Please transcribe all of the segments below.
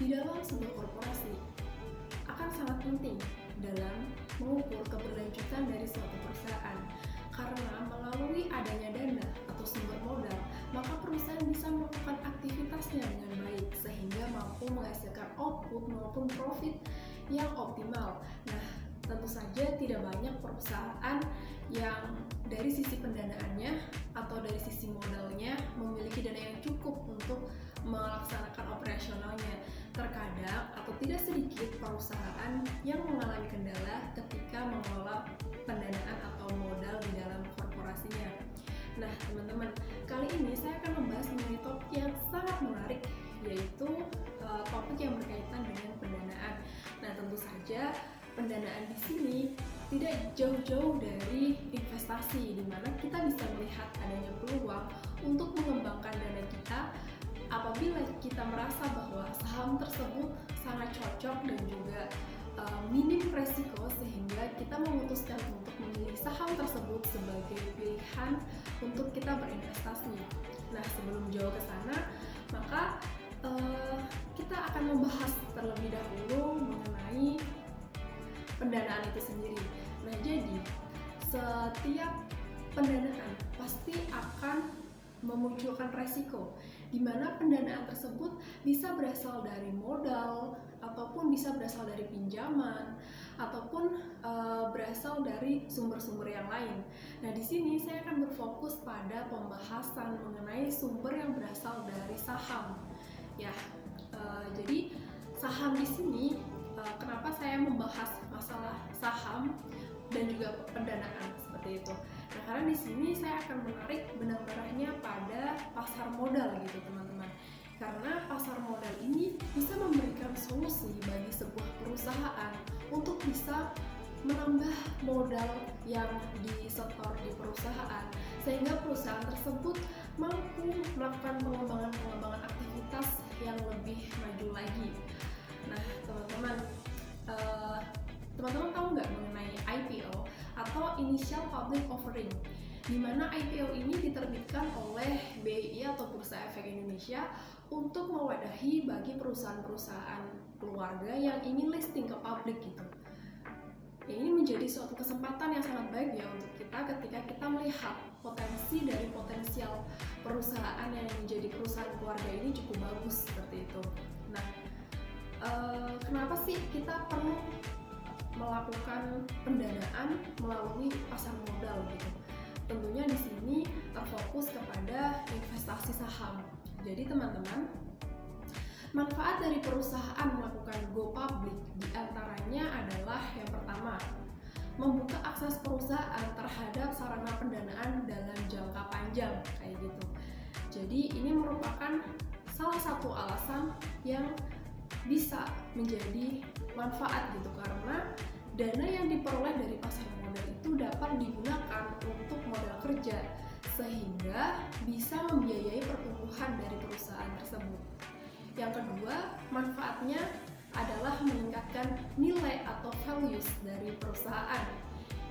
di dalam sebuah korporasi akan sangat penting dalam mengukur keberlanjutan dari suatu perusahaan, karena melalui adanya dana atau sumber modal, maka perusahaan bisa melakukan aktivitasnya dengan baik sehingga mampu menghasilkan output maupun profit yang optimal. Nah, tentu saja tidak banyak perusahaan yang dari sisi pendanaannya atau dari sisi modalnya memiliki dana yang cukup untuk melaksanakan operasionalnya. Terkadang atau tidak sedikit perusahaan yang mengalami kendala ketika mengelola pendanaan atau modal di dalam korporasinya. Nah, teman-teman, kali ini saya akan membahas mengenai topik yang sangat menarik, yaitu topik yang berkaitan dengan pendanaan. Nah, tentu saja pendanaan di sini tidak jauh-jauh dari investasi, di mana kita bisa melihat adanya peluang untuk mengembangkan dana kita apabila kita merasa bahwa saham tersebut sangat cocok dan juga minim resiko, sehingga kita memutuskan untuk memilih saham tersebut sebagai pilihan untuk kita berinvestasi. Nah, sebelum jauh ke sana, maka kita akan membahas terlebih dahulu mengenai pendanaan itu sendiri. Nah, jadi setiap pendanaan pasti akan memunculkan resiko, di mana pendanaan tersebut bisa berasal dari modal, ataupun bisa berasal dari pinjaman, ataupun berasal dari sumber-sumber yang lain. Nah, di sini saya akan berfokus pada pembahasan mengenai sumber yang berasal dari saham. Ya, jadi saham di sini, kenapa saya membahas masalah saham dan juga pendanaan seperti itu? Nah, karena di sini saya akan menarik benang merahnya pada pasar modal gitu, teman-teman. Karena pasar modal ini bisa memberikan solusi bagi sebuah perusahaan untuk bisa menambah modal yang disetor di perusahaan, sehingga perusahaan tersebut mampu melakukan pengembangan aktivitas yang lebih maju lagi. Nah, teman-teman, teman-teman tahu nggak mengenai IPO atau Initial Public Offering, di mana IPO ini diterbitkan oleh BI atau Bursa Efek Indonesia untuk mewadahi bagi perusahaan-perusahaan keluarga yang ingin listing ke publik gitu. Ya, ini menjadi suatu kesempatan yang sangat baik ya untuk kita ketika kita melihat potensi dari potensial perusahaan yang menjadi perusahaan keluarga ini cukup bagus seperti itu. Nah, kenapa sih kita perlu melakukan pendanaan melalui pasar modal gitu? Tentunya di sini terfokus kepada investasi saham. Jadi teman-teman, manfaat dari perusahaan melakukan go public diantaranya adalah yang pertama, membuka akses perusahaan terhadap sarana pendanaan dalam jangka panjang kayak gitu. Jadi ini merupakan salah satu alasan yang bisa menjadi manfaat gitu, karena dana yang diperoleh dari pasar modal itu dapat digunakan untuk modal kerja sehingga bisa membiayai pertumbuhan dari perusahaan tersebut. Yang kedua, manfaatnya adalah meningkatkan nilai atau values dari perusahaan,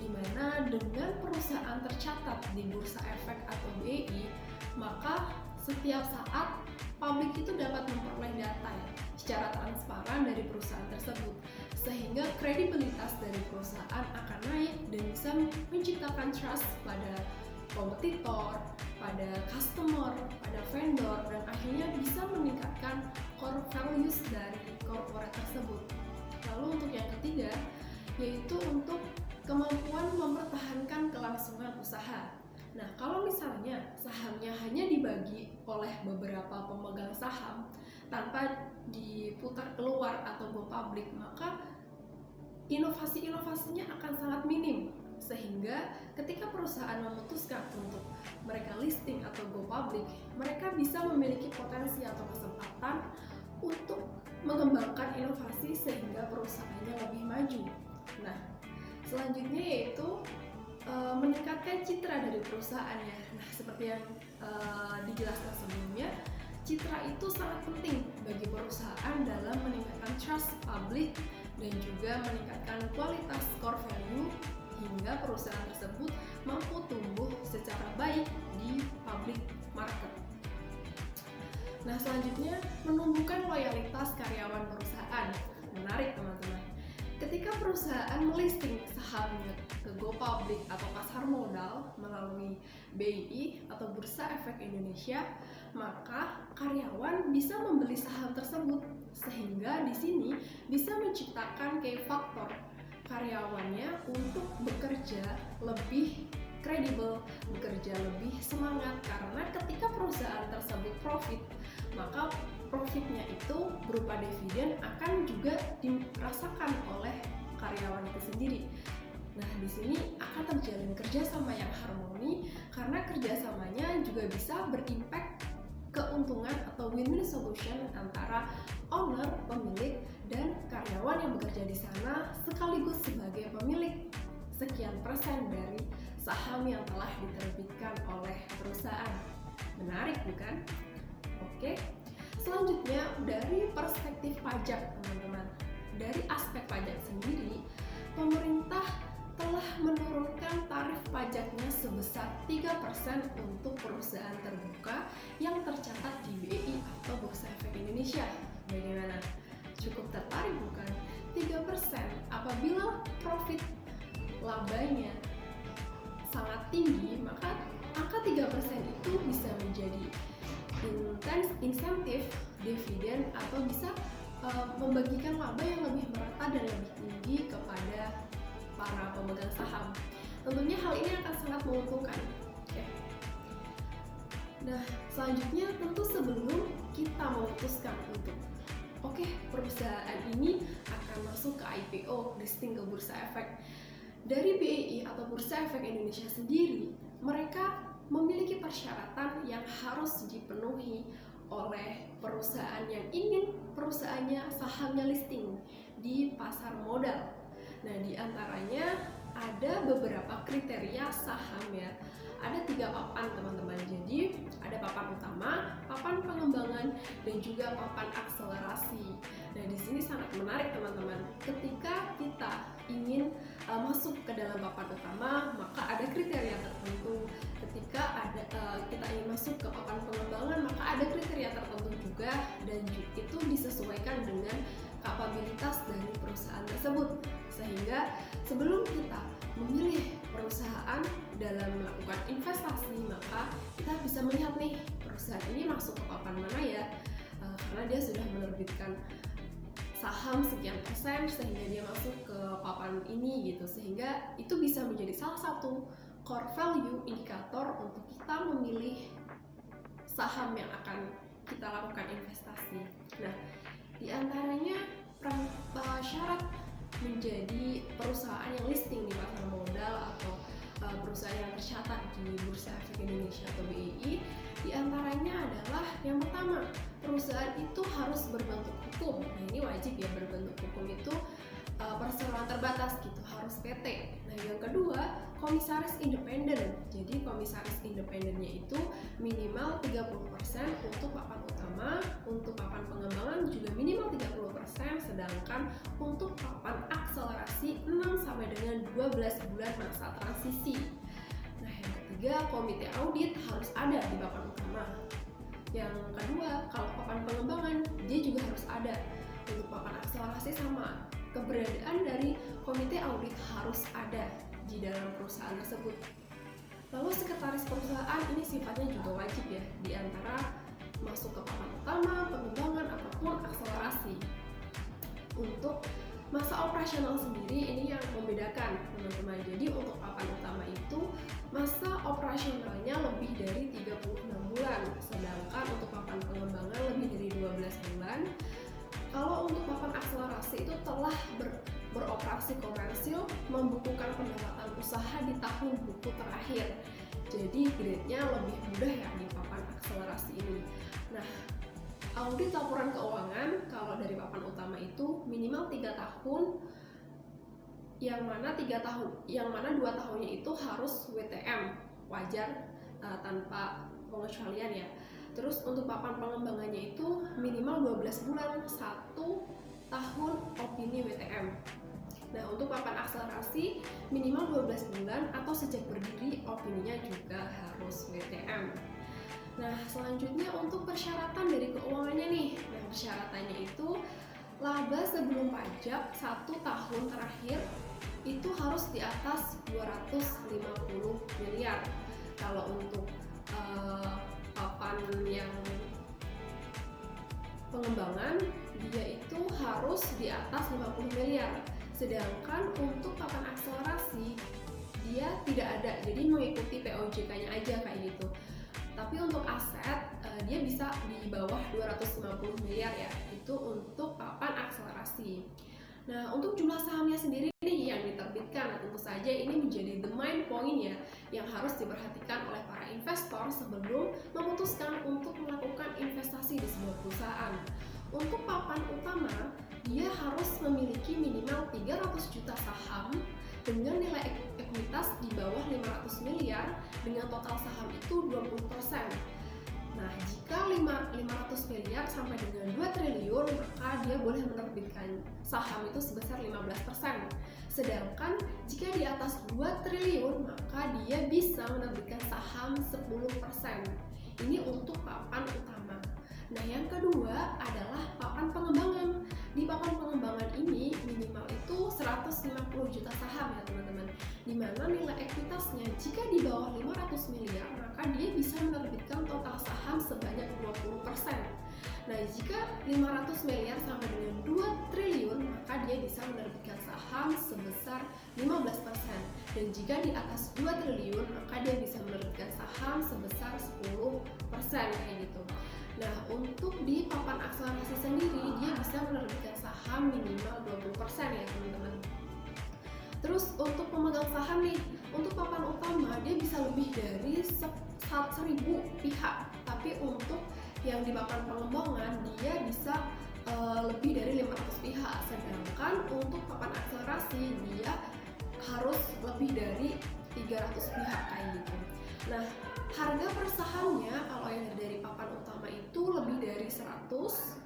di mana dengan perusahaan tercatat di Bursa Efek atau BI, maka setiap saat publik itu dapat memperoleh data ya, secara transparan dari perusahaan tersebut, sehingga kredibilitas dari perusahaan akan naik dan bisa menciptakan trust pada kompetitor, pada customer, pada vendor, dan akhirnya bisa meningkatkan core values dari korporat tersebut. Lalu untuk yang ketiga, yaitu untuk kemampuan mempertahankan kelangsungan usaha. Nah, kalau misalnya sahamnya hanya dibagi oleh beberapa pemegang saham tanpa diputar keluar atau go public, maka inovasi-inovasinya akan sangat minim, sehingga ketika perusahaan memutuskan untuk mereka listing atau go public, mereka bisa memiliki potensi atau kesempatan untuk mengembangkan inovasi sehingga perusahaannya lebih maju. Nah, selanjutnya yaitu meningkatkan citra dari perusahaannya. Nah, seperti yang dijelaskan sebelumnya, citra itu sangat penting bagi perusahaan dalam meningkatkan trust publik dan juga meningkatkan kualitas core value hingga perusahaan tersebut mampu tumbuh secara baik di public market. Nah, selanjutnya menumbuhkan loyalitas karyawan perusahaan. Menarik teman-teman. Ketika perusahaan melisting sahamnya ke Go Public atau pasar modal melalui BII atau Bursa Efek Indonesia, maka karyawan bisa membeli saham tersebut, sehingga di sini bisa menciptakan key faktor karyawannya untuk bekerja lebih kredibel, bekerja lebih semangat, karena ketika perusahaan tersebut profit, maka profitnya itu berupa dividen akan juga dirasakan oleh karyawan itu sendiri. Nah, di sini akan terjalin kerjasama yang harmoni, karena kerjasamanya juga bisa berimpact keuntungan atau win-win solution antara owner, pemilik, dan karyawan yang bekerja di sana sekaligus sebagai pemilik sekian persen dari saham yang telah diterbitkan oleh perusahaan. Menarik bukan? Oke. Selanjutnya dari perspektif pajak teman-teman. Dari aspek pajak sendiri, pemerintah telah menurunkan tarif pajaknya sebesar 3% untuk perusahaan terbuka yang tercatat di BI atau Bursa Efek Indonesia. Bagaimana? Cukup tertarik bukan? 3% apabila profit labanya sangat tinggi, maka angka 3% itu bisa menjadi insentif dividen atau bisa membagikan laba yang lebih merata dan lebih tinggi kepada para pemegang saham. Tentunya hal ini akan sangat menguntungkan. Nah, selanjutnya tentu sebelum kita memutuskan untuk perusahaan ini akan masuk ke IPO, listing ke Bursa Efek, dari BII atau Bursa Efek Indonesia sendiri, mereka memiliki persyaratan yang harus dipenuhi oleh perusahaan yang ingin perusahaannya sahamnya listing di pasar modal. Nah, di antaranya ada beberapa kriteria saham ya. Ada 3 papan teman-teman. Jadi ada papan utama, papan pengembangan, dan juga papan akselerasi. Nah, di sini sangat menarik teman-teman. Ketika kita ingin masuk ke dalam papan utama, maka ada kriteria tertentu. Ketika kita ingin masuk ke papan pengembangan, maka ada kriteria tertentu juga, dan itu disesuaikan dengan kapabilitas dari perusahaan tersebut. Sehingga sebelum kita memilih perusahaan dalam melakukan investasi, maka kita bisa melihat nih perusahaan ini masuk ke papan mana ya, karena dia sudah menerbitkan saham sekian persen sehingga dia masuk ke papan ini gitu, sehingga itu bisa menjadi salah satu core value indikator untuk kita memilih saham yang akan kita lakukan investasi. Nah, di antaranya syarat menjadi perusahaan yang listing di pasar modal atau perusahaan yang tercatat di Bursa Efek Indonesia atau BII, di antaranya adalah yang pertama, perusahaan itu harus berbentuk hukum. Nah, ini wajib ya, berbentuk hukum itu perseroan terbatas gitu, harus PT. Nah, yang kedua, komisaris independen. Jadi komisaris independennya itu minimal 30% untuk papan utama, untuk papan pengembangan juga minimal 30%, sedangkan untuk papan akselerasi 6 sampai dengan 12 bulan masa transisi. Nah, yang ketiga, komite audit harus ada di papan utama. Yang kedua, kalau papan pengembangan dia juga harus ada. Untuk papan akselerasi sama, keberadaan dari komite audit harus ada di dalam perusahaan tersebut. Lalu sekretaris perusahaan ini sifatnya juga wajib ya, di antara masuk ke papan utama, pengembangan, ataupun akselerasi. Untuk masa operasional sendiri ini yang membedakan teman-teman. Jadi untuk papan utama itu masa operasionalnya lebih dari 36 bulan, sedangkan untuk papan pengembangan lebih dari 12 bulan. Kalau untuk papan akselerasi itu telah beroperasi komersil, membukukan pendapatan usaha di tahun buku terakhir. Jadi grade-nya lebih mudah ya di papan akselerasi ini. Nah, audit laporan keuangan kalau dari papan utama itu minimal 3 tahun, yang mana 2 tahunnya itu harus WTM, wajar tanpa pengecualian ya. Terus untuk papan pengembangannya itu minimal 12 bulan, 1 tahun opini WTM. Nah, untuk papan akselerasi minimal 12 bulan atau sejak berdiri opininya juga harus WTM. Nah, selanjutnya untuk persyaratan dari keuangannya nih. Nah, persyaratannya itu laba sebelum pajak 1 tahun terakhir itu harus di atas 250 miliar. Kalau untuk papan yang pengembangan, dia itu harus di atas 50 miliar. Sedangkan untuk papan akselerasi dia tidak ada, jadi mengikuti POJK-nya aja kayak gitu. Tapi untuk aset dia bisa di bawah 250 miliar ya, itu untuk papan akselerasi. Nah, untuk jumlah sahamnya sendiri nih yang diterbitkan, tentu saja ini menjadi the main point ya yang harus diperhatikan oleh para investor sebelum memutuskan untuk melakukan investasi di sebuah perusahaan. Untuk papan utama, dia harus memiliki minimal 300 juta saham dengan nilai ekuitas di bawah 500 miliar dengan total saham itu 20%. Nah, jika 500 miliar sampai dengan 2 triliun, maka dia boleh menerbitkan saham itu sebesar 15%. Sedangkan jika di atas 2 triliun, maka dia bisa menerbitkan saham 10%. Ini untuk papan utama. Nah, yang kedua adalah papan pengembangan. Di papan pengembangan ini minimal itu 150 juta saham ya teman-teman, dimana nilai ekuitasnya jika di bawah 500 miliar maka dia bisa menerbitkan total saham sebanyak 20%. Nah, jika 500 miliar sampai dengan 2 triliun maka dia bisa menerbitkan saham sebesar 15%, dan jika di atas 2 triliun maka dia bisa menerbitkan saham sebesar 10% kayak gitu. Nah, untuk di papan akselerasi sendiri dia bisa menerbitkan saham minimal 20% ya teman-teman. Terus untuk pemegang saham nih, untuk papan utama dia bisa lebih dari 1.000 pihak, tapi untuk yang di papan pengembangan dia bisa lebih dari 500 pihak. Sedangkan untuk papan akselerasi dia harus lebih dari 300 pihak kayak gitu. Nah, harga per sahamnya kalau yang dari papan utama itu lebih dari 100,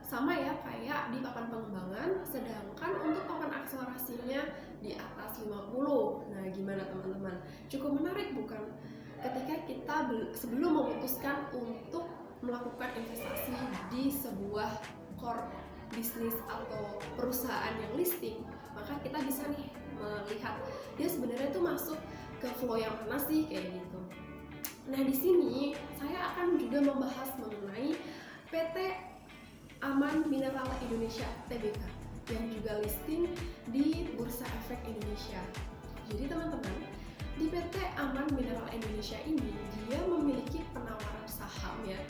sama ya kayak di papan pengembangan, sedangkan untuk papan akselerasinya di atas 50. Nah, gimana teman-teman? Cukup menarik bukan? Ketika kita sebelum memutuskan untuk melakukan investasi di sebuah core bisnis atau perusahaan yang listing, maka kita bisa nih melihat dia sebenarnya tuh masuk ke flow yang mana sih kayak gitu. Nah, di sini saya akan juga membahas mengenai PT Aman Mineral Indonesia Tbk yang juga listing di Bursa Efek Indonesia. Jadi teman-teman, di PT Aman Mineral Indonesia ini dia memiliki penawaran saham ya.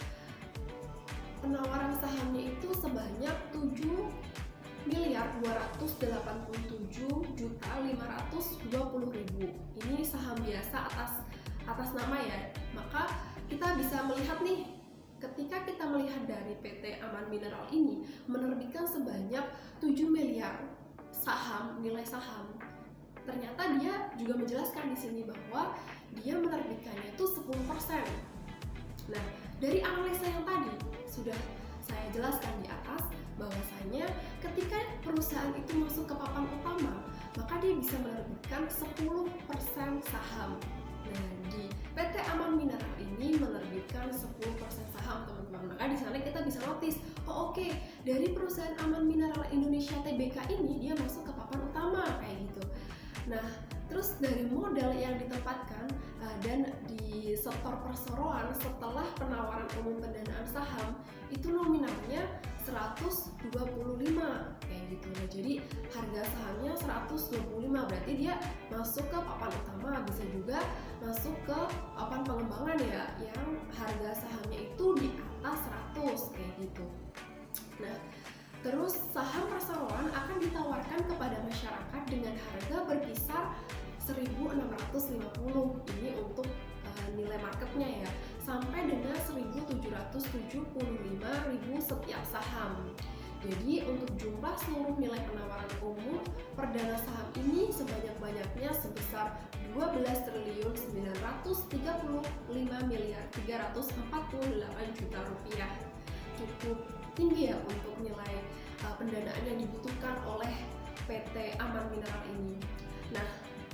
Penawaran sahamnya itu sebanyak 7.287.520.000. Ini saham biasa atas nama ya. Maka kita bisa melihat nih, ketika kita melihat dari PT Aman Mineral ini menerbitkan sebanyak 7 miliar saham, nilai saham. Ternyata dia juga menjelaskan di sini bahwa dia menerbitkannya itu 10%. Nah, dari analisa yang tadi sudah saya jelaskan di atas bahwasanya ketika perusahaan itu masuk ke papan utama, maka dia bisa menerbitkan 10% saham. Nah, di PT Aman Mineral ini menerbitkan 10% saham, teman-teman. Maka di sana kita bisa notice, oke, dari perusahaan Aman Mineral Indonesia Tbk ini dia masuk ke papan utama kayak gitu. Nah, terus dari modal yang ditempatkan dan di sektor perseroan setelah penawaran umum pendanaan saham itu nominalnya 125 kayak gitu. Nah, jadi harga sahamnya 125, berarti dia masuk ke papan utama, bisa juga masuk ke papan pengembangan ya yang harga sahamnya itu di atas 100 kayak gitu. Nah, terus saham perseroan akan ditawarkan kepada masyarakat dengan harga berkisar 1.650, ini untuk nilai marketnya ya, sampai dengan 1.775.000 setiap saham. Jadi untuk jumlah seluruh nilai penawaran umum perdana saham ini sebanyak-banyaknya sebesar 12.935.348 juta rupiah. Cukup tinggi ya untuk nilai pendanaan yang dibutuhkan oleh PT Aman Mineral ini. Nah,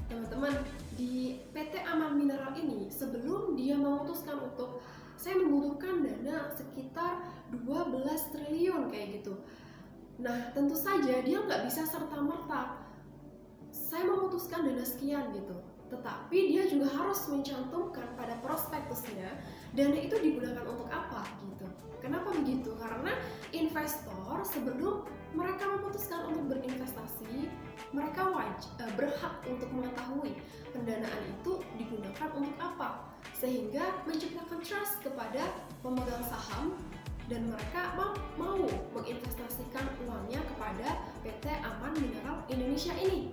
teman-teman, di PT Aman Mineral ini sebelum dia memutuskan untuk saya membutuhkan dana sekitar 12 triliun kayak gitu. Nah, tentu saja dia nggak bisa serta-merta saya memutuskan dana sekian gitu. Tetapi dia juga harus mencantumkan pada prospektusnya dana itu digunakan untuk apa gitu. Kenapa begitu? Karena investor sebelum mereka memutuskan untuk berinvestasi, mereka berhak untuk mengetahui pendanaan itu digunakan untuk apa, sehingga menciptakan trust kepada pemegang saham dan mereka mau menginvestasikan uangnya kepada PT Aman Mineral Indonesia ini.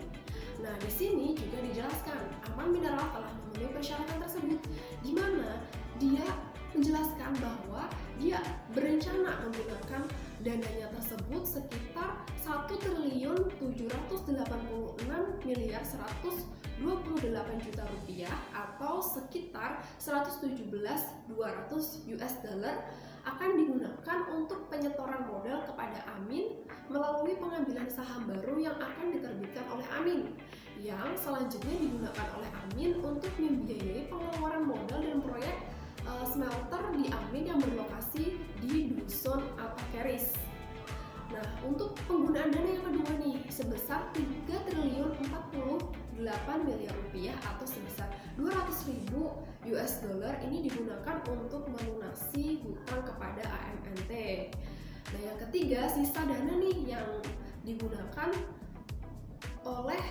Nah, di sini juga dijelaskan Aman Mineral telah memenuhi persyaratan tersebut, di mana dia menjelaskan bahwa dia berencana menggunakan dananya tersebut sekitar 1.786.128 juta rupiah atau sekitar 117.200 US dollar akan digunakan untuk penyetoran modal kepada Amin melalui pengambilan saham baru yang akan diterbitkan oleh Amin, yang selanjutnya digunakan oleh Amin untuk membiayai pengeluaran modal dan proyek smelter di Amin yang berlokasi di Dusun Alpakeris. Nah, untuk penggunaan dana yang kedua nih sebesar 3.048 miliar rupiah atau sebesar 200.000 US dollar ini digunakan untuk melunasi hutang kepada AMNT. Nah, yang ketiga sisa dana nih yang digunakan oleh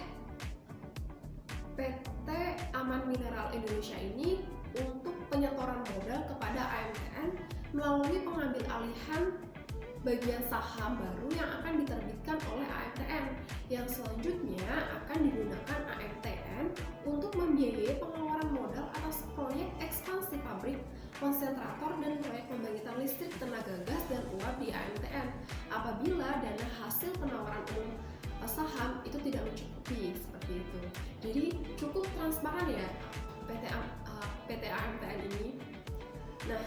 PT Aman Mineral Indonesia ini untuk penyetoran modal kepada AMTN melalui pengambil alihan bagian saham baru yang akan diterbitkan oleh AMTN, yang selanjutnya akan digunakan AMTN untuk membiayai pengeluaran modal atas proyek ekspansi pabrik konsentrator dan proyek pembangkitan listrik tenaga gas dan uap di AMTN apabila dana hasil penawaran umum saham itu tidak mencukupi, seperti itu. Jadi cukup transparan ya PT AMTN ini. Nah,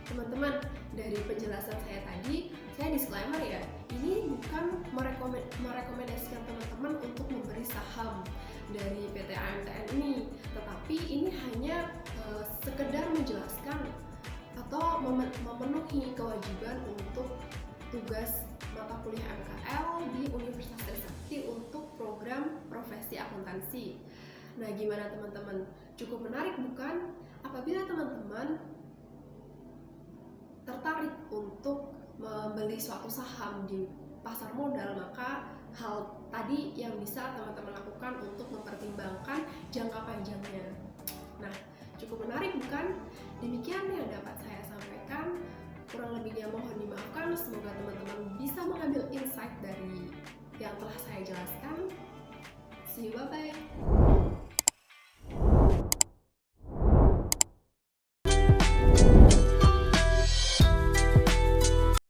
teman-teman, dari penjelasan saya tadi, saya disclaimer ya, ini bukan merekomendasikan teman-teman untuk memberi saham dari PT AMTN ini, tetapi ini hanya sekedar menjelaskan atau memenuhi kewajiban untuk tugas mata kuliah MKL di Universitas Trisakti untuk program profesi akuntansi. Nah, gimana teman-teman? Cukup menarik bukan? Apabila teman-teman tertarik untuk membeli suatu saham di pasar modal, maka hal tadi yang bisa teman-teman lakukan untuk mempertimbangkan jangka panjangnya. Nah, cukup menarik bukan? Demikian yang dapat saya sampaikan. Kurang lebihnya mohon dimaafkan. Semoga teman-teman bisa mengambil insight dari yang telah saya jelaskan. See you, bye-bye.